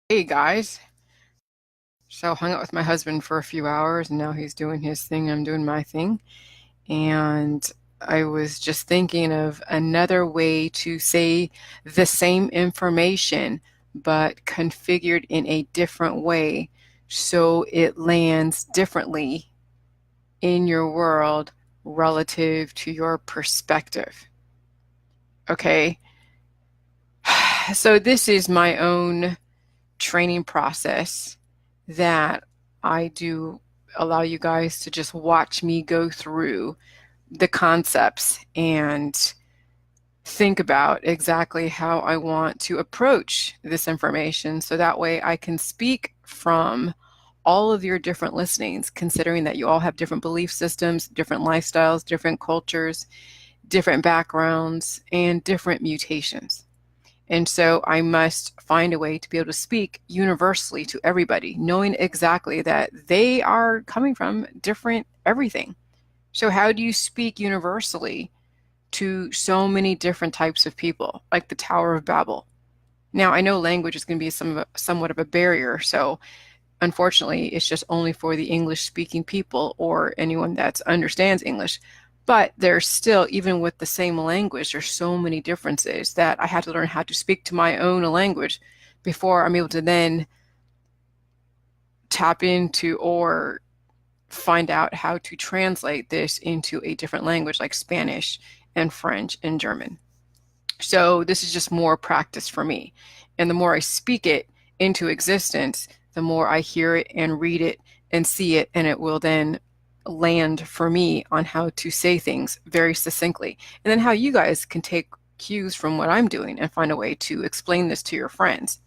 Hey guys. So hung out with my husband for a few hours and now he's doing his thing, I'm doing my thing. And I was just thinking of another way to say the same information but configured in a different way so it lands differently in your world relative to your perspective. Okay? So this is my own training process that I do allow you guys to just watch me go through the concepts and think about exactly how I want to approach this information so that way I can speak from all of your different listenings, considering that you all have different belief systems, different lifestyles, different cultures, different backgrounds, and different mutations. And so I must find a way to be able to speak universally to everybody, knowing exactly that they are coming from different everything. So how do you speak universally to so many different types of people, like the Tower of Babel? Now, I know language is going to be somewhat of a barrier, so unfortunately, it's just only for the English speaking people or anyone that understands English. But there's still, even with the same language, there's so many differences that I had to learn how to speak to my own language before I'm able to then tap into or find out how to translate this into a different language like Spanish and French and German. So this is just more practice for me. And the more I speak it into existence, the more I hear it and read it and see it, and it will then land for me on how to say things very succinctly. And then how you guys can take cues from what I'm doing and find a way to explain this to your friends.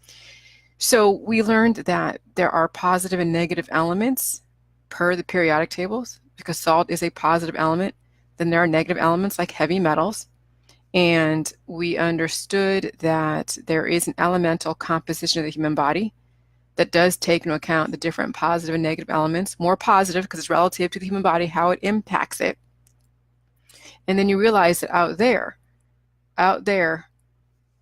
So we learned that there are positive and negative elements per the periodic tables, because salt is a positive element. Then there are negative elements like heavy metals. And we understood that there is an elemental composition of the human body that does take into account the different positive and negative elements, more positive because it's relative to the human body, how it impacts it. And then you realize that out there,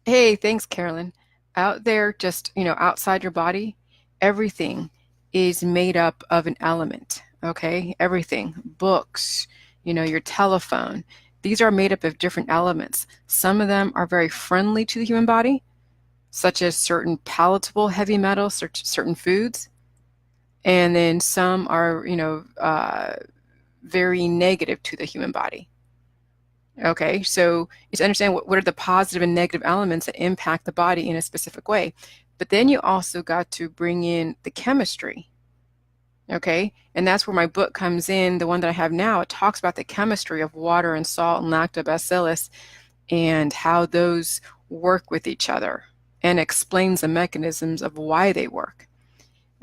hey, thanks, Carolyn. Out there, just, outside your body, everything is made up of an element, okay? Everything, books, your telephone. These are made up of different elements. Some of them are very friendly to the human body, such as certain palatable heavy metals, certain foods. And then some are, very negative to the human body. Okay, so you understand what are the positive and negative elements that impact the body in a specific way. But then you also got to bring in the chemistry. Okay, and that's where my book comes in. The one that I have now, it talks about the chemistry of water and salt and lactobacillus and how those work with each other and explains the mechanisms of why they work.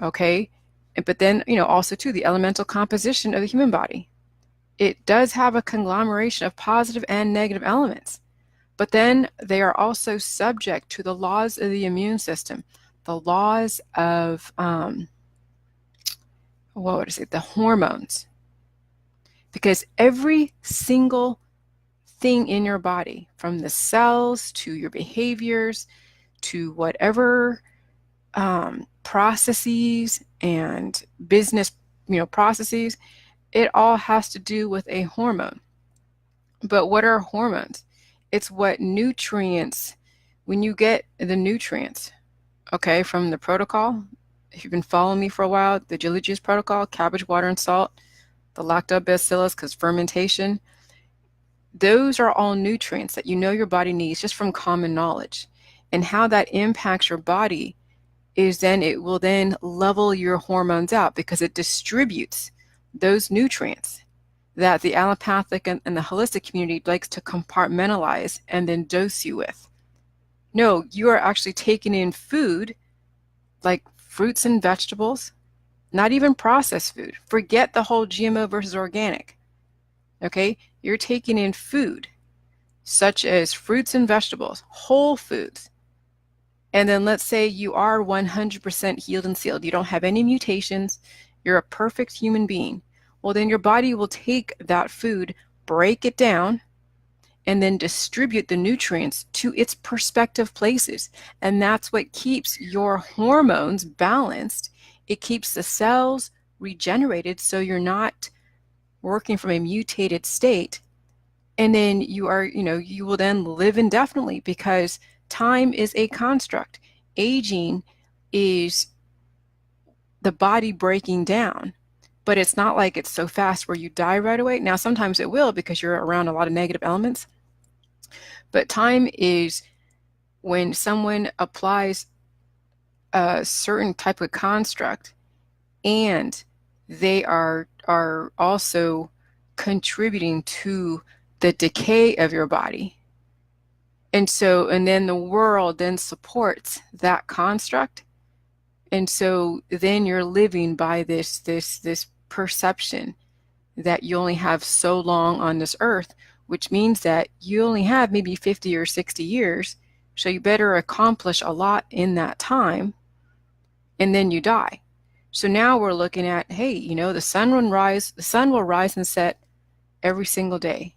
Okay, but then, also too, the elemental composition of the human body. It does have a conglomeration of positive and negative elements, but then they are also subject to the laws of the immune system, the laws of, the hormones. Because every single thing in your body, from the cells to your behaviors to whatever processes and business, processes, it all has to do with a hormone. But what are hormones? It's what nutrients, when you get the nutrients, okay, from the protocol, if you've been following me for a while, the JILLY juice protocol, cabbage, water, and salt, the lactobacillus, because fermentation, those are all nutrients that your body needs just from common knowledge. And how that impacts your body is then it will then level your hormones out because it distributes those nutrients that the allopathic and the holistic community likes to compartmentalize and then dose you with. No, you are actually taking in food like fruits and vegetables, not even processed food. Forget the whole GMO versus organic. Okay? You're taking in food such as fruits and vegetables, whole foods. And then let's say you are 100% healed and sealed. You don't have any mutations. You're a perfect human being. Well, then your body will take that food, break it down, and then distribute the nutrients to its prospective places. And that's what keeps your hormones balanced. It keeps the cells regenerated so you're not working from a mutated state. And then you will then live indefinitely, because time is a construct. Aging is the body breaking down, but it's not like it's so fast where you die right away. Now, sometimes it will because you're around a lot of negative elements, but time is when someone applies a certain type of construct and they are also contributing to the decay of your body. And then the world then supports that construct. And so then you're living by this perception that you only have so long on this earth, which means that you only have maybe 50 or 60 years. So you better accomplish a lot in that time, and then you die. So now we're looking at, hey, the sun will rise and set every single day.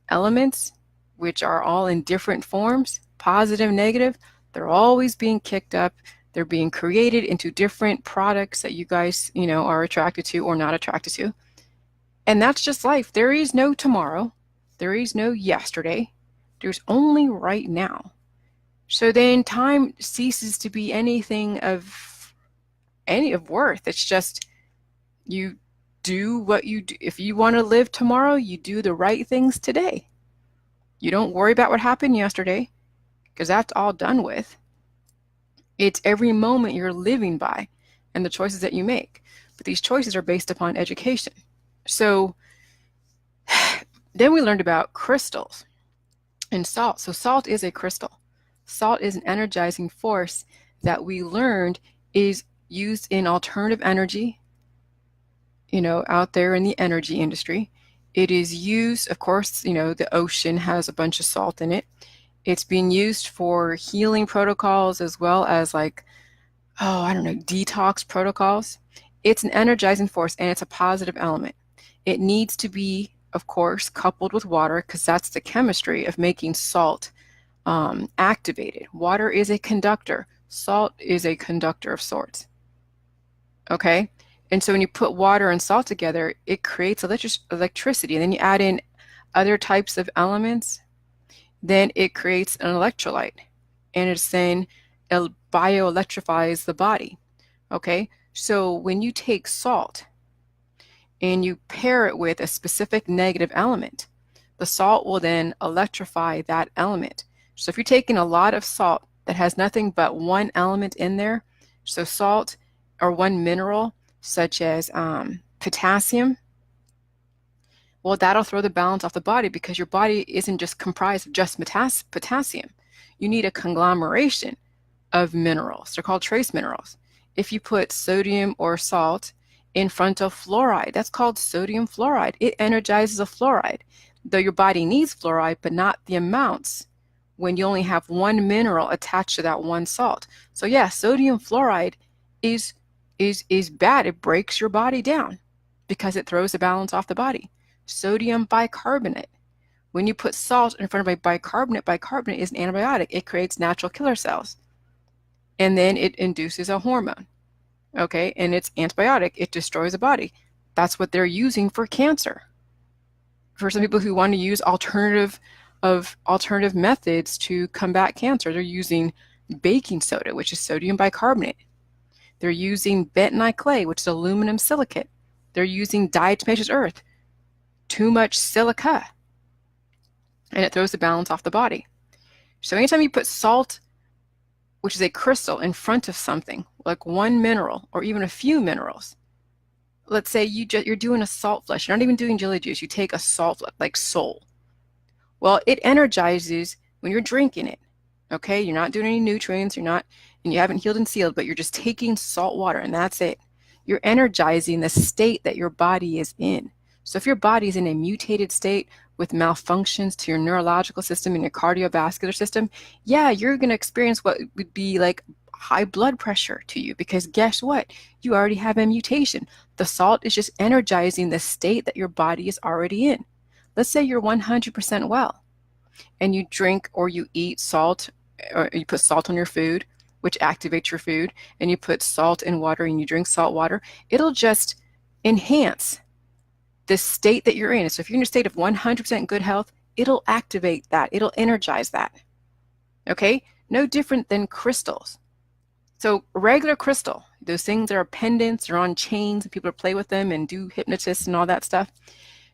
Elements, which are all in different forms, positive, negative, they're always being kicked up. They're being created into different products that you guys, are attracted to or not attracted to. And that's just life. There is no tomorrow. There is no yesterday. There's only right now. So then time ceases to be anything of worth. It's just you do what you do. If you want to live tomorrow, you do the right things today. You don't worry about what happened yesterday, because that's all done with. It's every moment you're living by and the choices that you make. But these choices are based upon education. So then we learned about crystals and salt. So salt is a crystal. Salt is an energizing force that we learned is used in alternative energy, out there in the energy industry. It is used, of course, the ocean has a bunch of salt in it. It's being used for healing protocols as well as detox protocols. It's an energizing force, and it's a positive element. It needs to be, of course, coupled with water, because that's the chemistry of making salt activated. Water is a conductor. Salt is a conductor of sorts. Okay? And so when you put water and salt together, it creates electricity. And then you add in other types of elements, then it creates an electrolyte. And it's then bioelectrifies the body. Okay? So when you take salt and you pair it with a specific negative element, the salt will then electrify that element. So if you're taking a lot of salt that has nothing but one element in there, so salt or one mineral, such as potassium, well, that'll throw the balance off the body, because your body isn't just comprised of just potassium. You need a conglomeration of minerals. They're called trace minerals. If you put sodium or salt in front of fluoride, that's called sodium fluoride. It energizes a fluoride, though your body needs fluoride, but not the amounts when you only have one mineral attached to that one salt. So yeah, sodium fluoride is bad. It breaks your body down because it throws the balance off the body. Sodium bicarbonate. When you put salt in front of a bicarbonate is an antibiotic. It creates natural killer cells. And then it induces a hormone. Okay, and it's antibiotic. It destroys the body. That's what they're using for cancer. For some people who want to use alternative methods to combat cancer, they're using baking soda, which is sodium bicarbonate. They're using bentonite clay, which is aluminum silicate. They're using diatomaceous earth, too much silica, and it throws the balance off the body. So anytime you put salt, which is a crystal, in front of something, like one mineral or even a few minerals, let's say you're doing a salt flush, you're not even doing Jilly juice, you take a salt flush, like Sol. Well, it energizes when you're drinking it. Okay, you're not doing any nutrients, and you haven't healed and sealed, but you're just taking salt water, and that's it. You're energizing the state that your body is in. So if your body is in a mutated state with malfunctions to your neurological system and your cardiovascular system, yeah, you're going to experience what would be like high blood pressure to you, because guess what? You already have a mutation. The salt is just energizing the state that your body is already in. Let's say you're 100% well. and you drink or you eat salt, or you put salt on your food, which activates your food, and you put salt in water and you drink salt water, it'll just enhance the state that you're in. So if you're in a state of 100% good health, it'll activate that. It'll energize that. Okay? No different than crystals. So a regular crystal, those things that are pendants or on chains and people play with them and do hypnotists and all that stuff,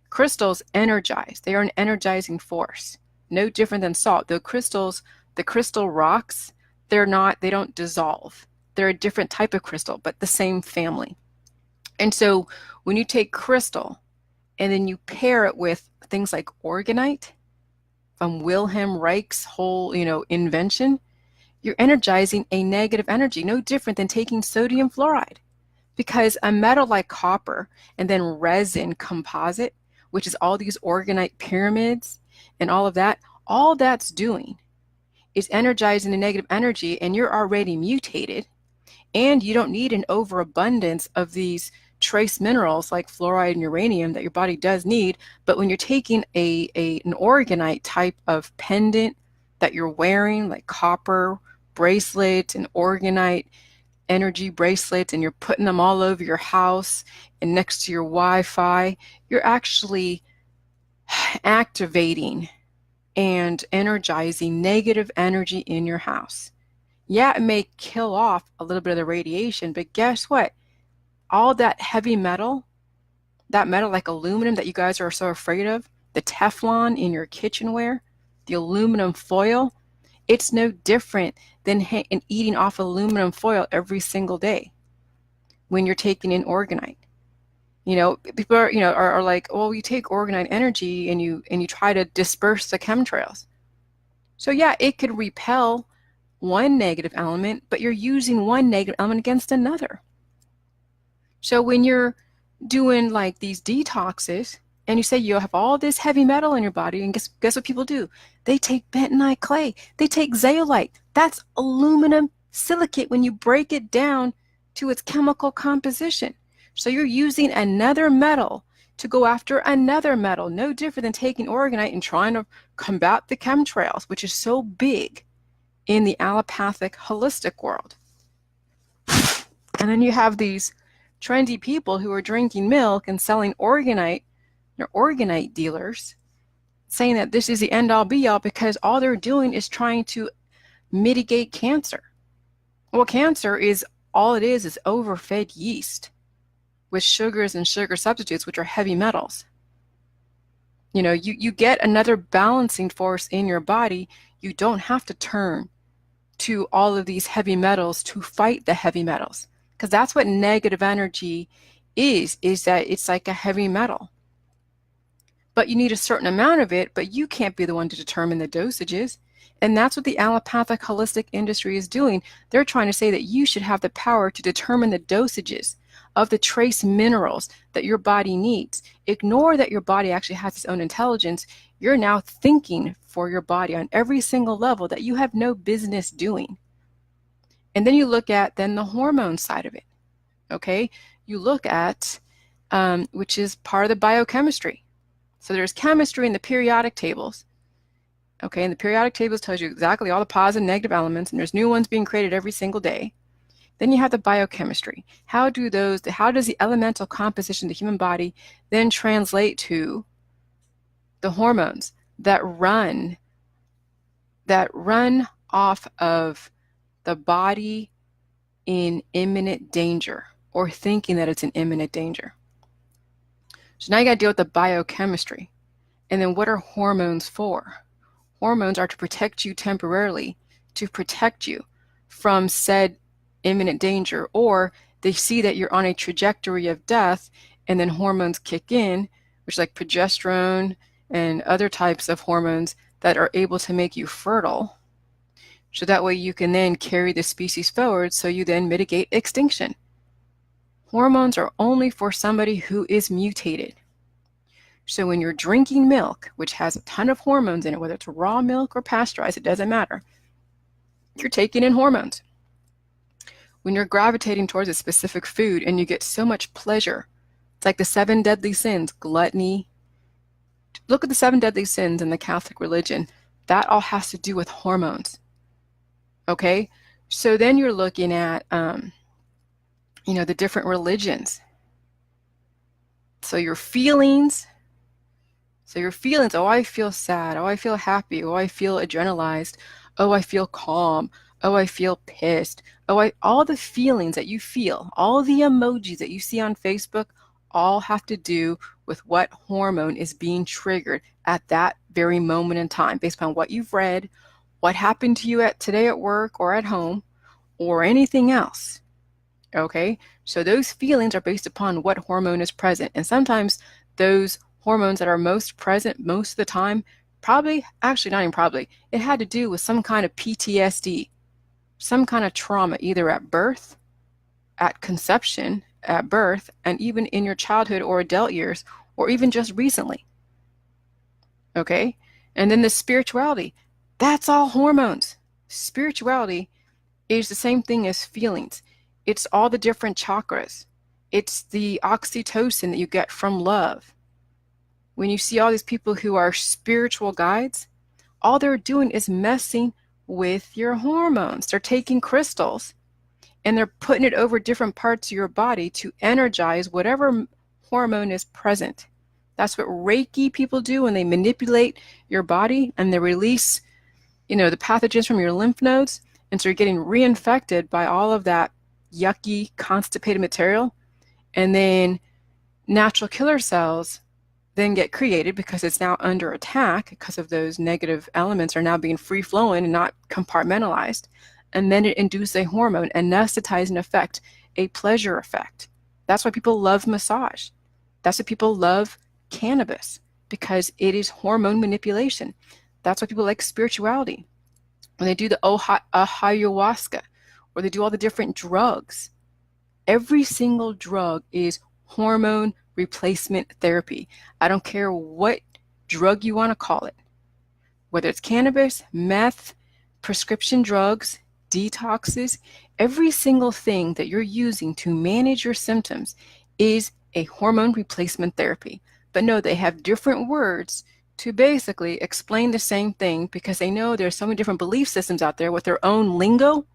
crystals energize. They are an energizing force. No different than salt. The crystal rocks, they don't dissolve. They're a different type of crystal, but the same family. And so when you take crystal and then you pair it with things like orgonite from Wilhelm Reich's whole, invention, you're energizing a negative energy, no different than taking sodium fluoride. Because a metal like copper and then resin composite, which is all these orgonite pyramids and all that's doing is energizing a negative energy, and you're already mutated, and you don't need an overabundance of these trace minerals like fluoride and uranium that your body does need. But when you're taking an orgonite type of pendant that you're wearing, like copper bracelets and orgonite energy bracelets, and you're putting them all over your house and next to your Wi-Fi, you're actually activating and energizing negative energy in your house. Yeah, it may kill off a little bit of the radiation, but guess what? All that heavy metal, that metal like aluminum that you guys are so afraid of, the Teflon in your kitchenware, the aluminum foil, it's no different than eating off aluminum foil every single day when you're taking in orgonite. People are like, well, you take orgonite energy and you try to disperse the chemtrails. So yeah, it could repel one negative element, but you're using one negative element against another. So when you're doing like these detoxes and you say you have all this heavy metal in your body, and guess what people do? They take bentonite clay. They take zeolite. That's aluminum silicate when you break it down to its chemical composition. So you're using another metal to go after another metal, no different than taking orgonite and trying to combat the chemtrails, which is so big in the allopathic holistic world. And then you have these trendy people who are drinking milk and selling orgonite, they're orgonite dealers, saying that this is the end all be all because all they're doing is trying to mitigate cancer. Well, cancer is all it is overfed yeast with sugars and sugar substitutes, which are heavy metals. You get another balancing force in your body. You don't have to turn to all of these heavy metals to fight the heavy metals, because that's what negative energy is that it's like a heavy metal. But you need a certain amount of it, but you can't be the one to determine the dosages. And that's what the allopathic holistic industry is doing. They're trying to say that you should have the power to determine the dosages of the trace minerals that your body needs. Ignore that your body actually has its own intelligence. You're now thinking for your body on every single level that you have no business doing. And then you look at the hormone side of it. Okay, you look at which is part of the biochemistry. So there's chemistry in the periodic tables. Okay, and the periodic tables tells you exactly all the positive and negative elements, and there's new ones being created every single day. Then you have the biochemistry. How does the elemental composition of the human body then translate to the hormones that run off of the body in imminent danger, or thinking that it's in imminent danger? So now you got to deal with the biochemistry. And then what are hormones for? Hormones are to protect you temporarily, to protect you from said imminent danger, or they see that you're on a trajectory of death, and then hormones kick in, which is like progesterone and other types of hormones that are able to make you fertile. So that way you can then carry the species forward, so you then mitigate extinction. Hormones are only for somebody who is mutated. So when you're drinking milk, which has a ton of hormones in it, whether it's raw milk or pasteurized, it doesn't matter. You're taking in hormones. When you're gravitating towards a specific food and you get so much pleasure, it's like the 7 deadly sins, gluttony. Look at the 7 deadly sins in the Catholic religion. That all has to do with hormones. Okay? So then you're looking at, the different religions. So your feelings, oh, I feel sad. Oh, I feel happy. Oh, I feel adrenalized. Oh, I feel calm. Oh, I feel pissed. Oh, all the feelings that you feel, all the emojis that you see on Facebook, all have to do with what hormone is being triggered at that very moment in time, based upon what you've read, what happened to you today at work or at home, or anything else. Okay, so those feelings are based upon what hormone is present. And sometimes those hormones that are most present most of the time, actually not even probably, it had to do with some kind of PTSD, some kind of trauma, either at birth, at conception, at birth, and even in your childhood or adult years, or even just recently. Okay, and then the spirituality, that's all hormones. Spirituality is the same thing as feelings. It's all the different chakras. It's the oxytocin that you get from love. When you see all these people who are spiritual guides, all they're doing is messing with your hormones. They're taking crystals and they're putting it over different parts of your body to energize whatever hormone is present. That's what Reiki people do when they manipulate your body and they release, the pathogens from your lymph nodes. And so you're getting reinfected by all of that yucky, constipated material. And then natural killer cells then get created because it's now under attack because of those negative elements are now being free-flowing and not compartmentalized. And then it induces a hormone, anesthetizing effect, a pleasure effect. That's why people love massage. That's why people love cannabis, because it is hormone manipulation. That's why people like spirituality. When they do the ayahuasca, or they do all the different drugs, every single drug is hormone replacement therapy. I don't care what drug you want to call it, whether it's cannabis, meth, prescription drugs, detoxes, every single thing that you're using to manage your symptoms is a hormone replacement therapy. But no, they have different words to basically explain the same thing because they know there's so many different belief systems out there with their own lingo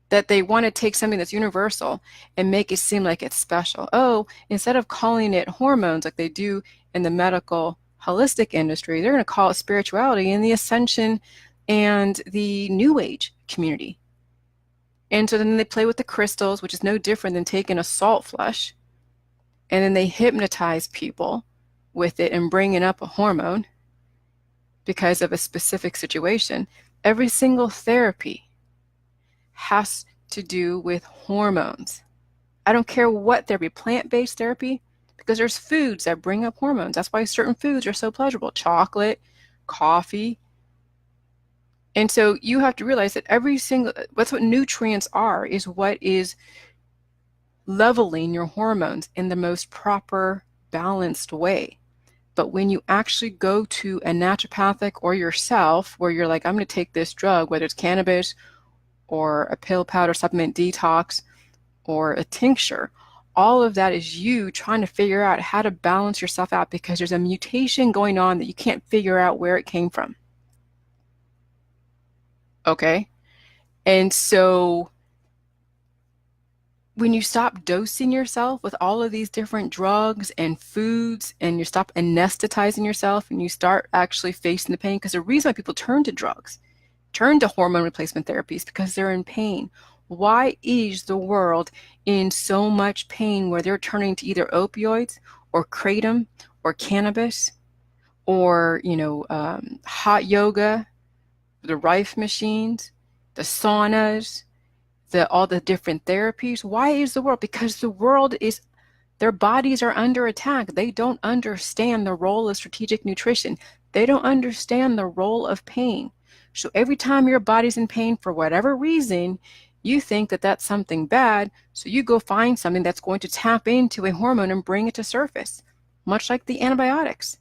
that they want to take something that's universal and make it seem like it's special. Oh, instead of calling it hormones like they do in the medical holistic industry, they're going to call it spirituality in the ascension and the new age community. And so then they play with the crystals, which is no different than taking a salt flush, and then they hypnotize people with it and bringing up a hormone because of a specific situation. Every single therapy has to do with hormones. I don't care what therapy, plant-based therapy, because there's foods that bring up hormones. That's why certain foods are so pleasurable. Chocolate, coffee. And so you have to realize that that's what nutrients are, is what is leveling your hormones in the most proper, balanced way. But when you actually go to a naturopathic or yourself, where you're like, I'm going to take this drug, whether it's cannabis or a pill, powder, supplement, detox, or a tincture, all of that is you trying to figure out how to balance yourself out because there's a mutation going on that you can't figure out where it came from. Okay? And so when you stop dosing yourself with all of these different drugs and foods, and you stop anesthetizing yourself and you start actually facing the pain, because the reason why people turn to drugs, turn to hormone replacement therapies, because they're in pain. Why is the world in so much pain where they're turning to either opioids or kratom or cannabis or, hot yoga, the Rife machines, the saunas, all the different therapies? Why is the world? Because the world their bodies are under attack. They don't understand the role of strategic nutrition. They don't understand the role of pain. So every time your body's in pain for whatever reason, you think that that's something bad. So you go find something that's going to tap into a hormone and bring it to surface, much like the antibiotics.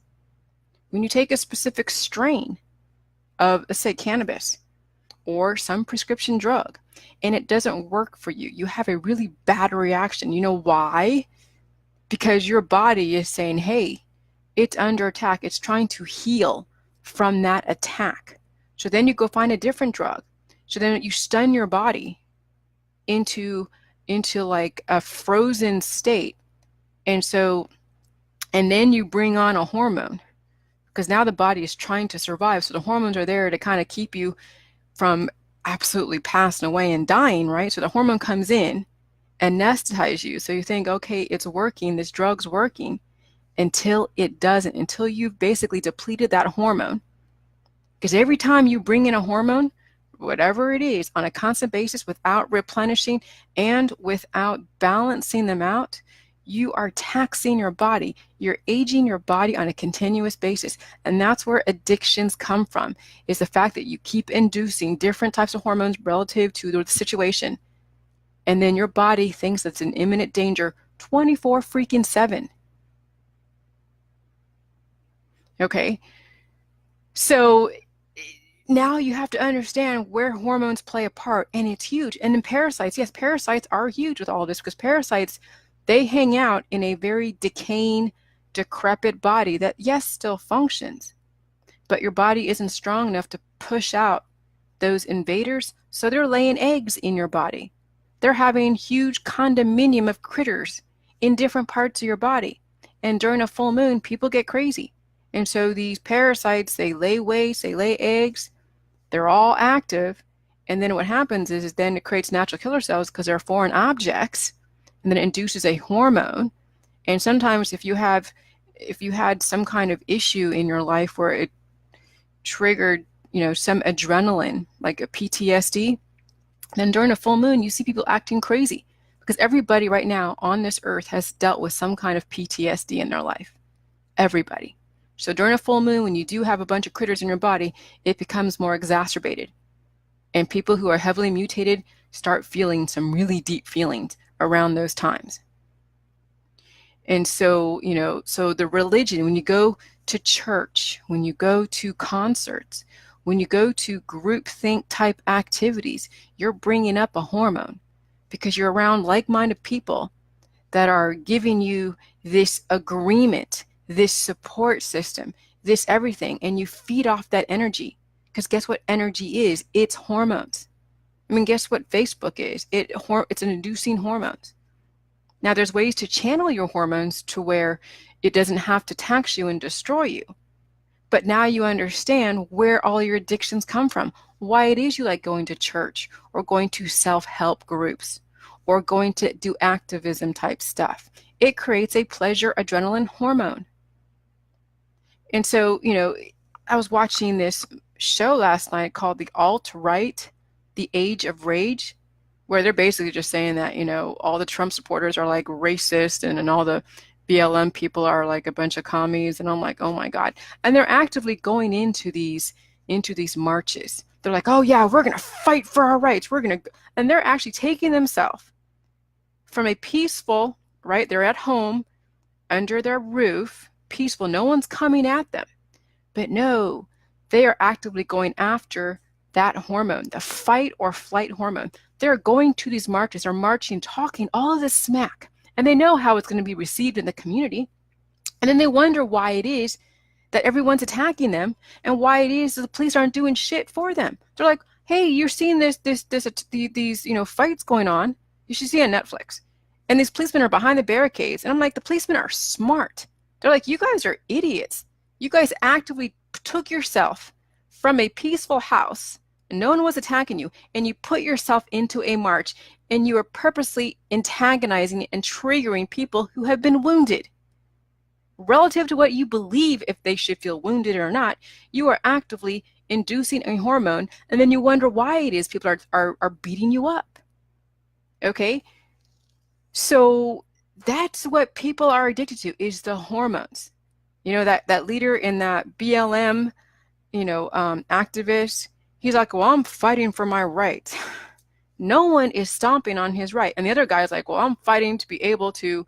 When you take a specific strain of, let's say, cannabis or some prescription drug, and it doesn't work for you, you have a really bad reaction. You know why? Because your body is saying, hey, it's under attack. It's trying to heal from that attack. So then you go find a different drug. So then you stun your body into like a frozen state. And then you bring on a hormone, because now the body is trying to survive. So the hormones are there to kind of keep you from absolutely passing away and dying, right? So the hormone comes in, anesthetize you. So you think, okay, it's working, this drug's working, until it doesn't, until you've basically depleted that hormone. Because every time you bring in a hormone, whatever it is, on a constant basis, without replenishing and without balancing them out, you are taxing your body. You're aging your body on a continuous basis. And that's where addictions come from, is the fact that you keep inducing different types of hormones relative to the situation. And then your body thinks it's in imminent danger 24 freaking 7. Okay? So now you have to understand where hormones play a part, and it's huge. And then parasites, yes, parasites are huge with all this, because parasites, they hang out in a very decaying, decrepit body that, yes, still functions, but your body isn't strong enough to push out those invaders, so they're laying eggs in your body. They're having huge condominium of critters in different parts of your body. And during a full moon, people get crazy. And so these parasites, they lay waste, they lay eggs, they're all active. And then what happens is then it creates natural killer cells, because they're foreign objects, and then it induces a hormone. And sometimes if you had some kind of issue in your life where it triggered, some adrenaline, like a PTSD, then during a full moon, you see people acting crazy, because everybody right now on this earth has dealt with some kind of PTSD in their life. Everybody. So during a full moon, when you do have a bunch of critters in your body, it becomes more exacerbated. And people who are heavily mutated start feeling some really deep feelings around those times. And so, so the religion, when you go to church, when you go to concerts, when you go to groupthink type activities, you're bringing up a hormone, because you're around like-minded people that are giving you this agreement, this support system, this everything, and you feed off that energy. Because guess what energy is? It's hormones. I mean, guess what Facebook is? It's an inducing hormones. Now, there's ways to channel your hormones to where it doesn't have to tax you and destroy you. But now you understand where all your addictions come from, why it is you like going to church or going to self-help groups or going to do activism type stuff. It creates a pleasure adrenaline hormone. And so, I was watching this show last night called The Alt-Right, The Age of Rage, where they're basically just saying that, all the Trump supporters are like racist, and all the BLM people are like a bunch of commies. And I'm like, oh my God. And they're actively going into these marches. They're like, oh yeah, we're going to fight for our rights. And they're actually taking themselves from a peaceful, right? They're at home under their roof, peaceful. No one's coming at them. But no, they are actively going after that hormone, the fight or flight hormone. They're going to these marches, they're marching, talking all of this smack. And they know how it's going to be received in the community. And then they wonder why it is that everyone's attacking them, and why it is that the police aren't doing shit for them. They're like, hey, you're seeing these fights going on. You should see on Netflix. And these policemen are behind the barricades. And I'm like, the policemen are smart. They're like, you guys are idiots. You guys actively took yourself from a peaceful house, and no one was attacking you, and you put yourself into a march, and you are purposely antagonizing and triggering people who have been wounded. Relative to what you believe if they should feel wounded or not, you are actively inducing a hormone, and then you wonder why it is people are beating you up. Okay? So that's what people are addicted to, is the hormones. That leader in that BLM, activist, he's like, well, I'm fighting for my rights. No one is stomping on his right. And the other guy is like, well, I'm fighting to be able to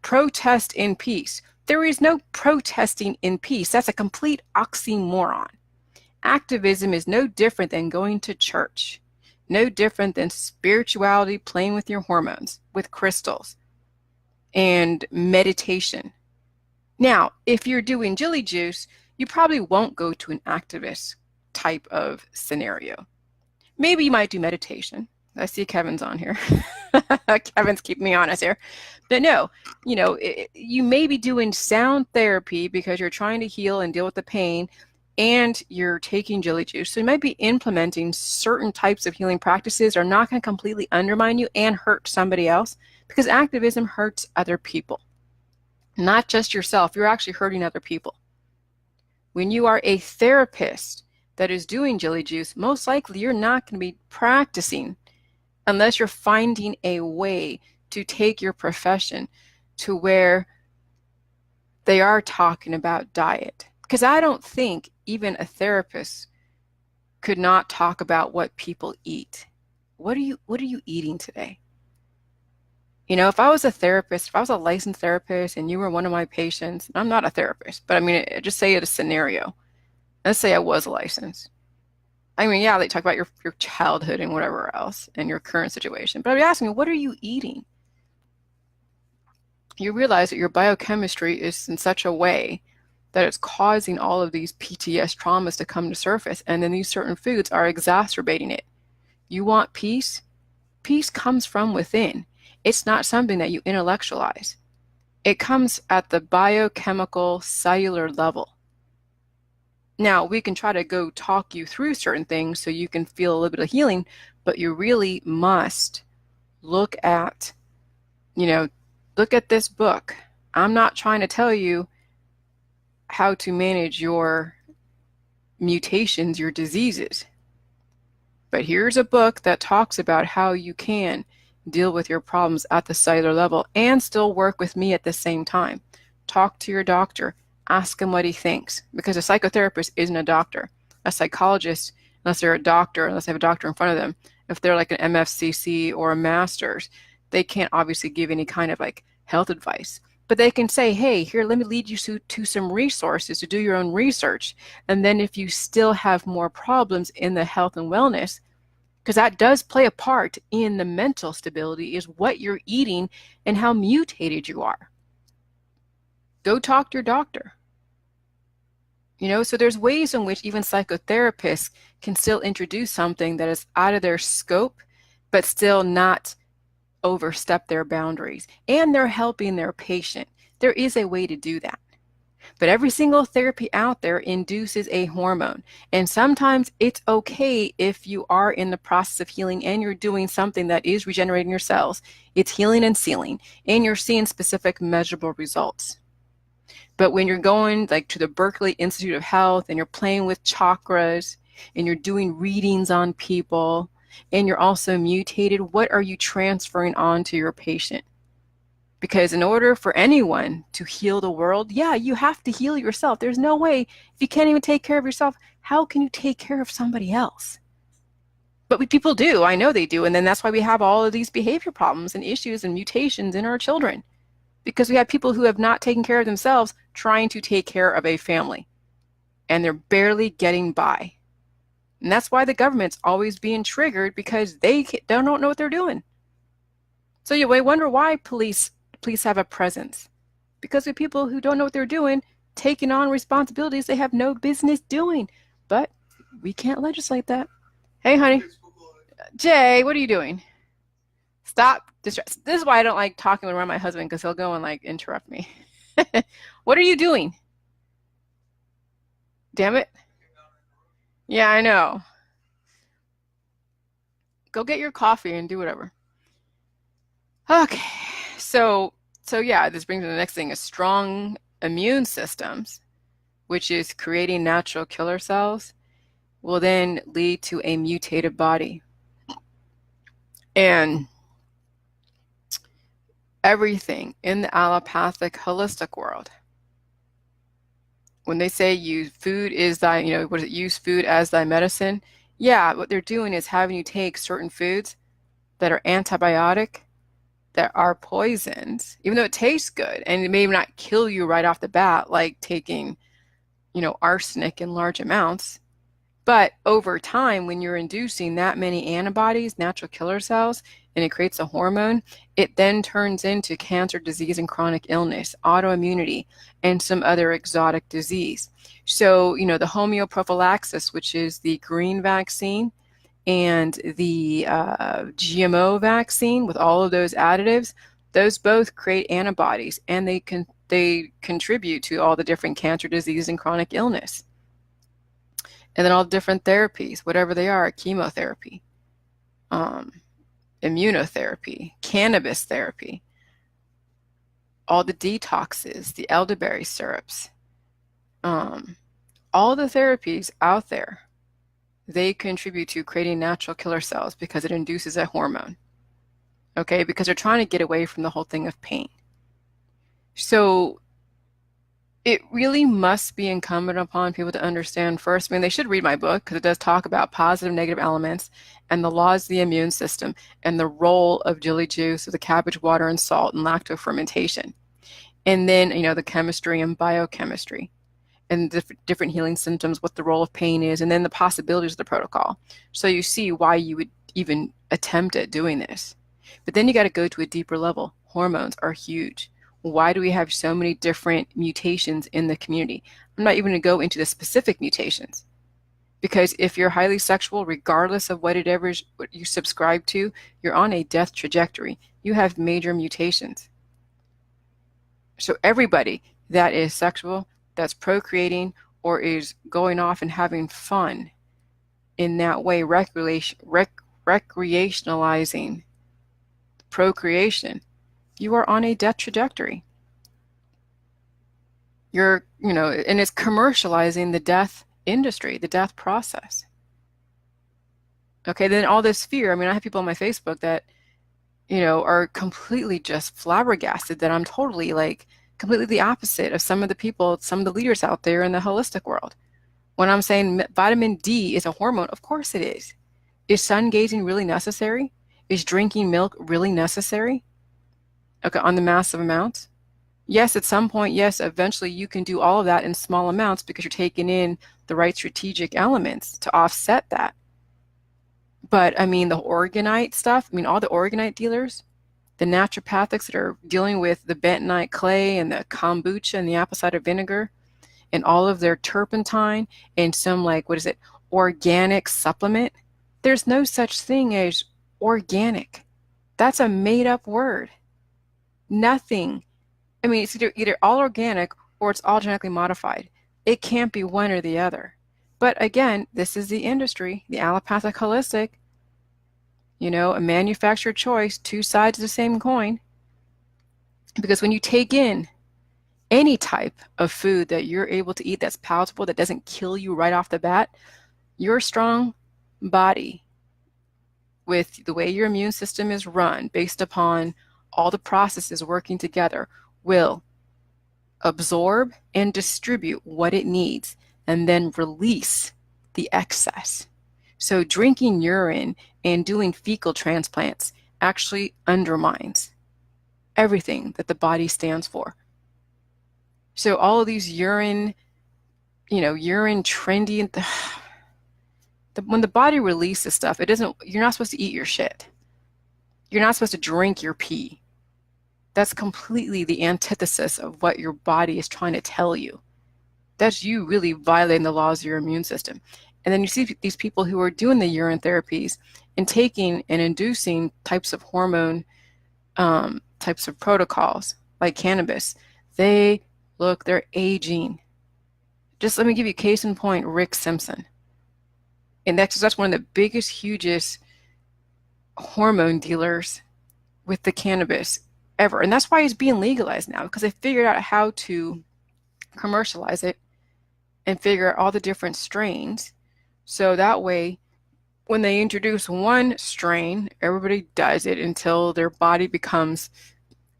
protest in peace. There is no protesting in peace. That's a complete oxymoron. Activism is no different than going to church, no different than spirituality, playing with your hormones, with crystals, and meditation. Now, if you're doing Jilly Juice, you probably won't go to an activist type of scenario. Maybe you might do meditation. I see Kevin's on here. Kevin's keeping me honest here. But no, you may be doing sound therapy because you're trying to heal and deal with the pain, and you're taking Jilly juice. So you might be implementing certain types of healing practices that are not going to completely undermine you and hurt somebody else, because activism hurts other people, not just yourself. You're actually hurting other people. When you are a therapist that is doing Jilly juice, most likely you're not going to be practicing unless you're finding a way to take your profession to where they are talking about diet. Because I don't think even a therapist could not talk about what people eat. What are you eating today? If I was a therapist, if I was a licensed therapist and you were one of my patients, I'm not a therapist, but I mean, just say it a scenario. Let's say I was licensed. I mean, yeah, they talk about your childhood and whatever else and your current situation, but I'd be asking, what are you eating? You realize that your biochemistry is in such a way that it's causing all of these PTS traumas to come to surface, and then these certain foods are exacerbating it. You want peace? Peace comes from within. It's not something that you intellectualize. It comes at the biochemical cellular level. Now, we can try to go talk you through certain things so you can feel a little bit of healing, but you really must look at this book. I'm not trying to tell you how to manage your mutations, your diseases. But here's a book that talks about how you can deal with your problems at the cellular level and still work with me at the same time. Talk to your doctor. Ask him what he thinks, because a psychotherapist isn't a doctor. A psychologist, unless they're a doctor, unless they have a doctor in front of them, if they're like an MFCC or a master's, they can't obviously give any kind of like health advice. But they can say, hey, here, let me lead you to some resources to do your own research. And then if you still have more problems in the health and wellness, because that does play a part in the mental stability, is what you're eating and how mutated you are. Go talk to your doctor. So there's ways in which even psychotherapists can still introduce something that is out of their scope, but still not overstep their boundaries. And they're helping their patient. There is a way to do that. But every single therapy out there induces a hormone. And sometimes it's okay if you are in the process of healing and you're doing something that is regenerating your cells. It's healing and sealing, and you're seeing specific measurable results. But when you're going like to the Berkeley Institute of Health and you're playing with chakras and you're doing readings on people and you're also mutated, what are you transferring on to your patient? Because in order for anyone to heal the world, yeah, you have to heal yourself. There's no way, if you can't even take care of yourself, how can you take care of somebody else? But people do. I know they do. And then that's why we have all of these behavior problems and issues and mutations in our children. Because we have people who have not taken care of themselves trying to take care of a family. And they're barely getting by. And that's why the government's always being triggered, because they don't know what they're doing. So you wonder why police have a presence. Because of people who don't know what they're doing, taking on responsibilities they have no business doing. But we can't legislate that. Hey, honey. Jay, what are you doing? Stop distress. This is why I don't like talking around my husband, because he'll go and like interrupt me. What are you doing? Damn it. Yeah, I know. Go get your coffee and do whatever. Okay. So yeah, this brings me to the next thing, is strong immune systems, which is creating natural killer cells, will then lead to a mutated body. And everything in the allopathic holistic world, when they say use food as thy, use food as thy medicine? Yeah, what they're doing is having you take certain foods that are antibiotic, that are poisons, even though it tastes good and it may not kill you right off the bat, like taking, arsenic in large amounts. But over time, when you're inducing that many antibodies, natural killer cells, and it creates a hormone, it then turns into cancer, disease, and chronic illness, autoimmunity, and some other exotic disease. So, the homeoprophylaxis, which is the green vaccine, and the GMO vaccine with all of those additives, those both create antibodies, and they contribute to all the different cancer, disease, and chronic illness. And then all different therapies, whatever they are, chemotherapy, immunotherapy, cannabis therapy, all the detoxes, the elderberry syrups, all the therapies out there, they contribute to creating natural killer cells because it induces a hormone, okay? Because they're trying to get away from the whole thing of pain. So it really must be incumbent upon people to understand first. I mean, they should read my book because it does talk about positive and negative elements and the laws of the immune system and the role of JILLY juice, of the cabbage water and salt and lactofermentation. And then, the chemistry and biochemistry and the different healing symptoms, what the role of pain is, and then the possibilities of the protocol. So you see why you would even attempt at doing this. But then you got to go to a deeper level. Hormones are huge. Why do we have so many different mutations in the community? I'm not even going to go into the specific mutations, because if you're highly sexual, regardless of what you subscribe to, you're on a death trajectory. You have major mutations. So everybody that is sexual, that's procreating, or is going off and having fun in that way, recreationalizing procreation, you are on a death trajectory. And it's commercializing the death industry, the death process. Okay, then all this fear. I mean, I have people on my Facebook that, are completely just flabbergasted that I'm totally completely the opposite of some of the leaders out there in the holistic world. When I'm saying vitamin D is a hormone, of course it is. Is sun gazing really necessary? Is drinking milk really necessary? Okay, on the massive amounts? Yes, at some point, yes, eventually you can do all of that in small amounts because you're taking in the right strategic elements to offset that. But I mean, the orgonite stuff, all the orgonite dealers, the naturopathics that are dealing with the bentonite clay and the kombucha and the apple cider vinegar and all of their turpentine and some organic supplement. There's no such thing as organic. That's a made up word. Nothing. It's either all organic or it's all genetically modified. It can't be one or the other. But again, this is the industry, the allopathic holistic, a manufactured choice, two sides of the same coin. Because when you take in any type of food that you're able to eat that's palatable, that doesn't kill you right off the bat, your strong body, with the way your immune system is run, based upon all the processes working together, will absorb and distribute what it needs and then release the excess. So drinking urine and doing fecal transplants actually undermines everything that the body stands for. So all of these urine trendy, when the body releases stuff, you're not supposed to eat your shit. You're not supposed to drink your pee. That's completely the antithesis of what your body is trying to tell you. That's you really violating the laws of your immune system. And then you see these people who are doing the urine therapies and taking and inducing types of hormone, types of protocols like cannabis. They're aging. Just let me give you case in point, Rick Simpson. And that's one of the biggest, hugest hormone dealers with the cannabis ever. And that's why it's being legalized now, because they figured out how to commercialize it and figure out all the different strains. So that way, when they introduce one strain, everybody does it until their body becomes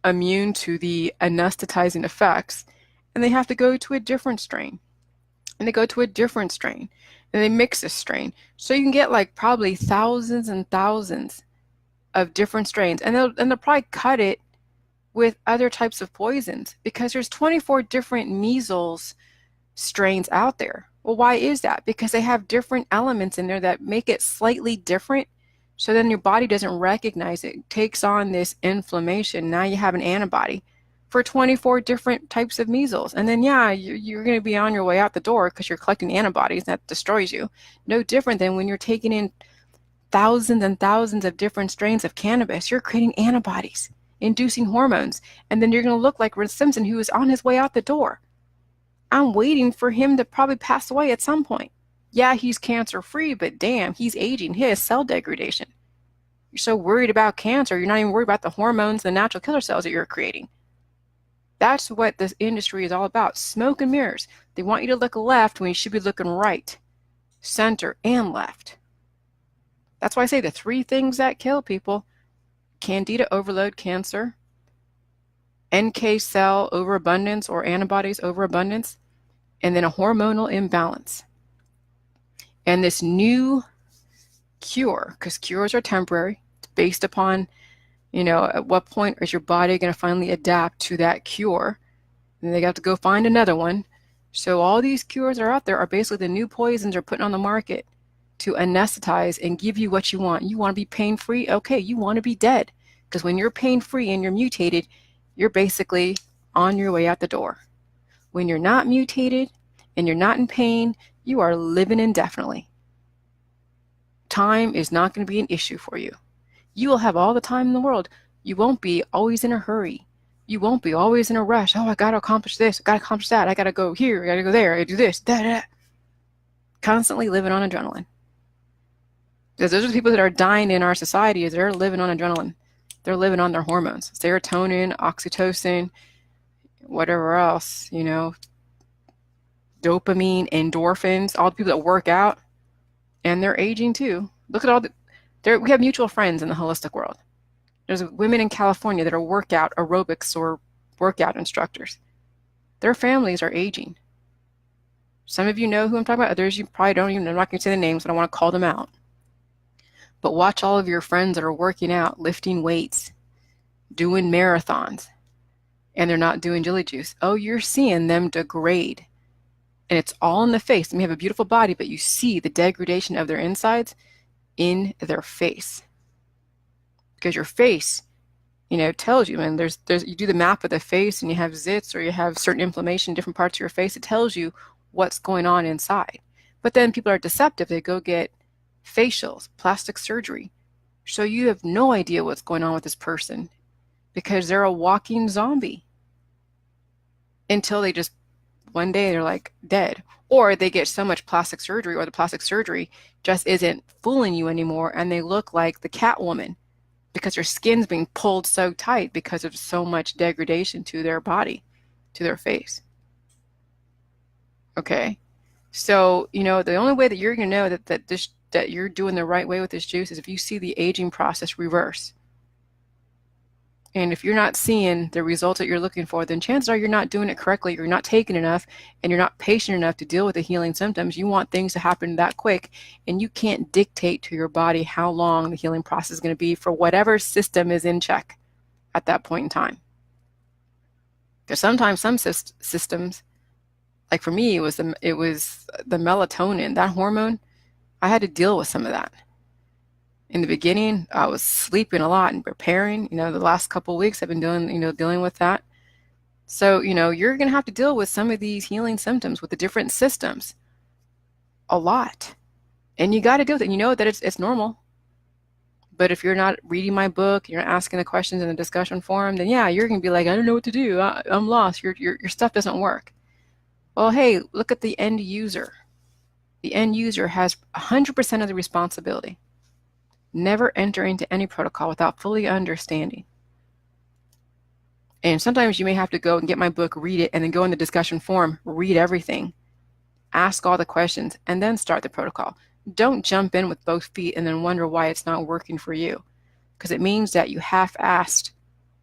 immune to the anesthetizing effects, and they have to go to a different strain. And they go to a different strain, and they mix this strain. So you can get probably thousands and thousands of different strains, and they'll probably cut it with other types of poisons, because there's 24 different measles strains out there. Well, why is that? Because they have different elements in there that make it slightly different. So then your body doesn't recognize it. It takes on this inflammation. Now you have an antibody for 24 different types of measles. And then, yeah, you're going to be on your way out the door because you're collecting antibodies that destroys you. No different than when you're taking in thousands and thousands of different strains of cannabis. You're creating antibodies, inducing hormones. And then you're going to look like Red Simpson, who is on his way out the door. I'm waiting for him to probably pass away at some point. Yeah, he's cancer-free, but damn, he's aging. He has cell degradation. You're so worried about cancer, you're not even worried about the hormones, the natural killer cells that you're creating. That's what this industry is all about. Smoke and mirrors. They want you to look left when you should be looking right, center, and left. That's why I say the 3 things that kill people: candida overload, cancer; NK cell overabundance or antibodies overabundance; and then a hormonal imbalance. And this new cure, because cures are temporary, it's based upon, at what point is your body going to finally adapt to that cure? And they got to go find another one. So all these cures that are out there are basically the new poisons they're putting on the market to anesthetize and give you what you want. You want to be pain-free? Okay, you want to be dead. Because when you're pain-free and you're mutated, you're basically on your way out the door. When you're not mutated and you're not in pain, you are living indefinitely. Time is not going to be an issue for you. You will have all the time in the world. You won't be always in a hurry. You won't be always in a rush. Oh, I got to accomplish this. I got to accomplish that. I got to go here. I got to go there. I do this. Constantly living on adrenaline. Because those are the people that are dying in our society, is they're living on adrenaline. They're living on their hormones. Serotonin, oxytocin, whatever else, dopamine, endorphins, all the people that work out, and they're aging too. Look at all we have mutual friends in the holistic world. There's women in California that are workout aerobics or workout instructors. Their families are aging. Some of you know who I'm talking about. Others you probably don't even. I'm not going to say the names, but I want to call them out. But watch all of your friends that are working out, lifting weights, doing marathons, and they're not doing Jilly Juice. Oh, you're seeing them degrade. And it's all in the face. They may have a beautiful body, but you see the degradation of their insides in their face. Because your face, tells you, and there's you do the map of the face and you have zits or you have certain inflammation in different parts of your face, it tells you what's going on inside. But then people are deceptive. They go get facials, plastic surgery. So you have no idea what's going on with this person because they're a walking zombie until they just one day they're like dead, or they get so much plastic surgery, or the plastic surgery just isn't fooling you anymore and they look like the Catwoman because their skin's being pulled so tight because of so much degradation to their body, to their face. Okay, so the only way that you're going to know that you're doing the right way with this juice is if you see the aging process reverse. And if you're not seeing the results that you're looking for, then chances are you're not doing it correctly, you're not taking enough, and you're not patient enough to deal with the healing symptoms. You want things to happen that quick, and you can't dictate to your body how long the healing process is going to be for whatever system is in check at that point in time. Because sometimes some systems, like for me, it was the melatonin, that hormone. I had to deal with some of that. In the beginning, I was sleeping a lot and preparing. The last couple of weeks I've been dealing with that. So, you're going to have to deal with some of these healing symptoms with the different systems a lot. And you got to deal with it. That it's normal. But if you're not reading my book, you're not asking the questions in the discussion forum, then yeah, you're going to be like, I don't know what to do. I'm lost. Your stuff doesn't work. Well, hey, look at the end user. The end user has 100% of the responsibility. Never enter into any protocol without fully understanding. And sometimes you may have to go and get my book, read it, and then go in the discussion forum, read everything, ask all the questions, and then start the protocol. Don't jump in with both feet and then wonder why it's not working for you. Because it means that you half-assed,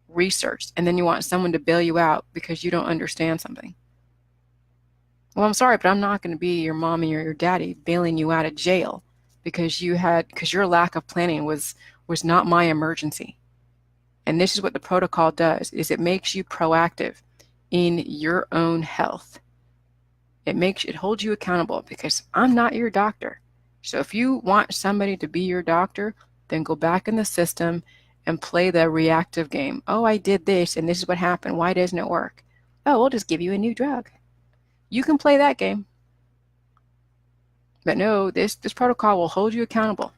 researched, and then you want someone to bail you out because you don't understand something. Well, I'm sorry, but I'm not going to be your mommy or your daddy bailing you out of jail because your lack of planning was not my emergency. And this is what the protocol does, is it makes you proactive in your own health. It holds you accountable, because I'm not your doctor. So if you want somebody to be your doctor, then go back in the system and play the reactive game. Oh, I did this and this is what happened. Why doesn't it work? Oh, we'll just give you a new drug. You can play that game. But no, this protocol will hold you accountable.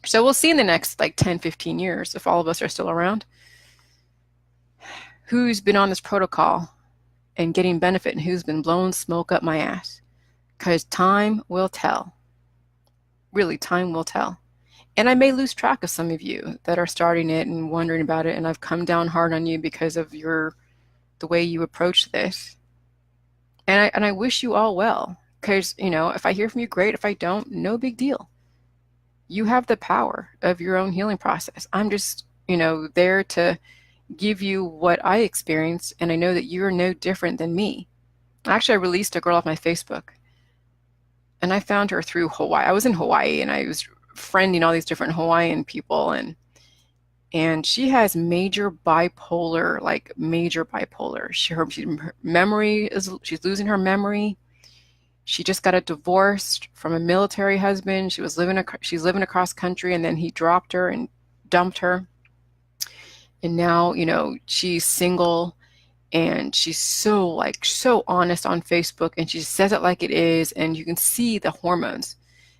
So we'll see in the next like 10, 15 years, if all of us are still around, who's been on this protocol and getting benefit and who's been blowing smoke up my ass. Because time will tell. Really, time will tell. And I may lose track of some of you that are starting it and wondering about it, and I've come down hard on you because of the way you approach this. And I wish you all well, because, if I hear from you, great. If I don't, no big deal. You have the power of your own healing process. I'm just, there to give you what I experienced, and I know that you're no different than me. Actually, I released a girl off my Facebook, and I found her through Hawaii. I was in Hawaii, and I was friending all these different Hawaiian people, and she has major bipolar. Her memory she's losing her memory. She just got a divorce from a military husband. She's living across country, and then he dropped her and dumped her. And now, she's single, and she's so honest on Facebook, and she says it like it is, and you can see the hormones,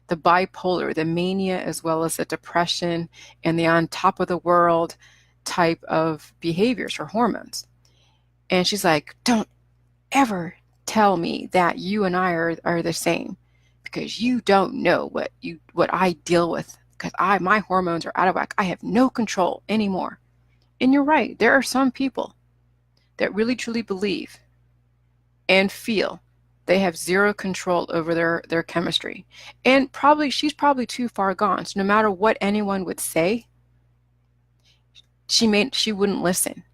the bipolar, the mania, as well as the depression and the on top of the world type of behaviors, her hormones. And she's like, don't ever tell me that you and I are the same, because you don't know what I deal with, because my hormones are out of whack. I have no control anymore. And you're right. There are some people that really truly believe and feel they have zero control over their chemistry. And she's probably too far gone. So no matter what anyone would say, she wouldn't listen.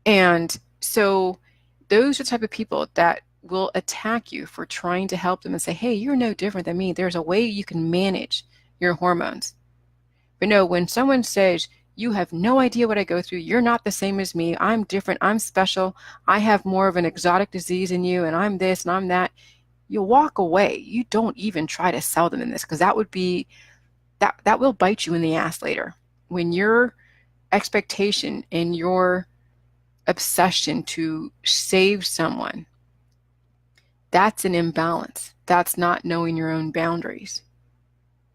And so those are the type of people that will attack you for trying to help them and say, hey, you're no different than me. There's a way you can manage your hormones. But no, when someone says, you have no idea what I go through, you're not the same as me, I'm different, I'm special, I have more of an exotic disease in you, and I'm this and I'm that, you walk away. You don't even try to sell them in this, because that will bite you in the ass later. When your expectation and your obsession to save someone, that's an imbalance. That's not knowing your own boundaries.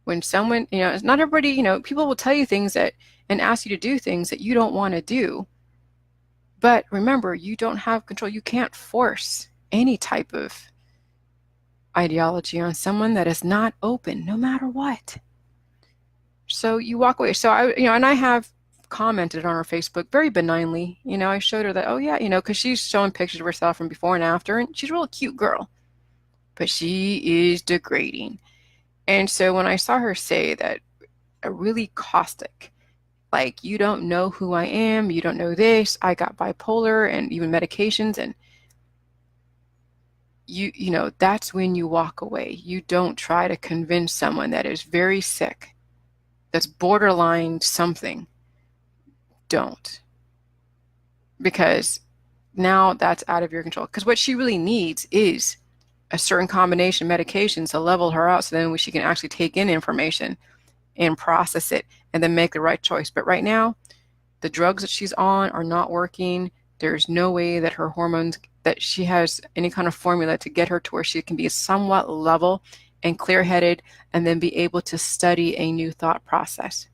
When someone, it's not everybody, people will tell you things and ask you to do things that you don't want to do. But remember, you don't have control. You can't force any type of ideology on someone that is not open, no matter what. So you walk away. So and I have commented on her Facebook very benignely. I showed her that, oh yeah, because she's showing pictures of herself from before and after, and she's a real cute girl, but she is degrading. And so when I saw her say that, a really caustic, like, you don't know who I am, you don't know this, I got bipolar and even medications, and that's when you walk away. You don't try to convince someone that is very sick, that's borderline something. Don't. Because now that's out of your control. Because what she really needs is a certain combination of medications to level her out, so then she can actually take in information and process it and then make the right choice. But right now, the drugs that she's on are not working. There's no way that her hormones, that she has any kind of formula to get her to where she can be somewhat level and clear-headed, and then be able to study a new thought process.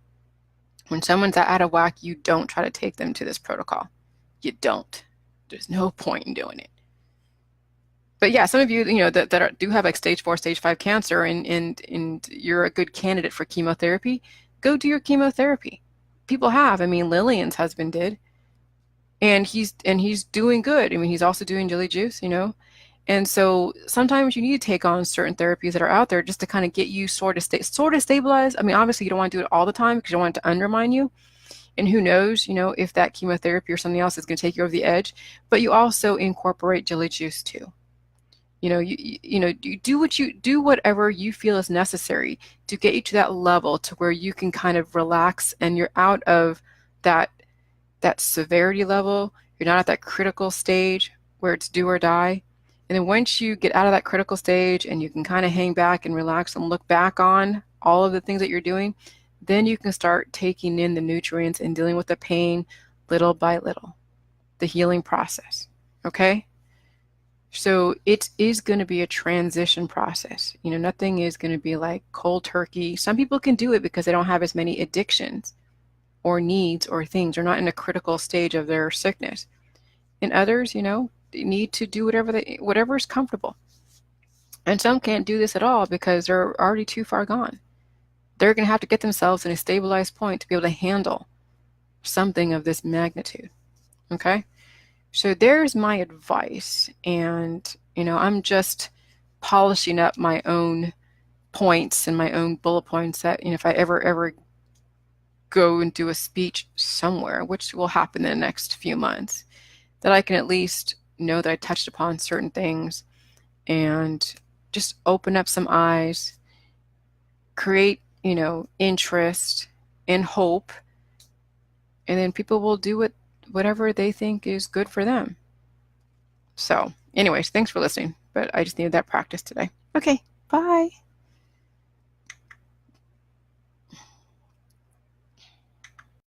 When someone's out of whack, you don't try to take them to this protocol. You don't. There's no point in doing it. But yeah, some of you, that do have like stage 4, stage 5 cancer, and you're a good candidate for chemotherapy, go do your chemotherapy. People have. Lillian's husband did, and he's doing good. He's also doing Jilly Juice, And so sometimes you need to take on certain therapies that are out there just to kind of get you sort of stabilized. Obviously you don't want to do it all the time, because you don't want it to undermine you. And who knows, if that chemotherapy or something else is going to take you over the edge. But you also incorporate Jilly Juice too. You do whatever you feel is necessary to get you to that level to where you can kind of relax, and you're out of that severity level. You're not at that critical stage where it's do or die. And then once you get out of that critical stage and you can kind of hang back and relax and look back on all of the things that you're doing, then you can start taking in the nutrients and dealing with the pain little by little, the healing process. Okay? So it is going to be a transition process. You know, nothing is going to be like cold turkey. Some people can do it because they don't have as many addictions or needs or things. They're not in a critical stage of their sickness. And others, you know, they need to do whatever is comfortable. And some can't do this at all because they're already too far gone. They're going to have to get themselves in a stabilized point to be able to handle something of this magnitude. Okay? So there's my advice. And, you know, I'm just polishing up my own points and my own bullet points that, you know, if I ever go and do a speech somewhere, which will happen in the next few months, that I can at least know that I touched upon certain things and just open up some eyes, create, you know, interest and hope, and then people will do whatever they think is good for them. So anyways, thanks for listening, but I just needed that practice today. Okay, bye.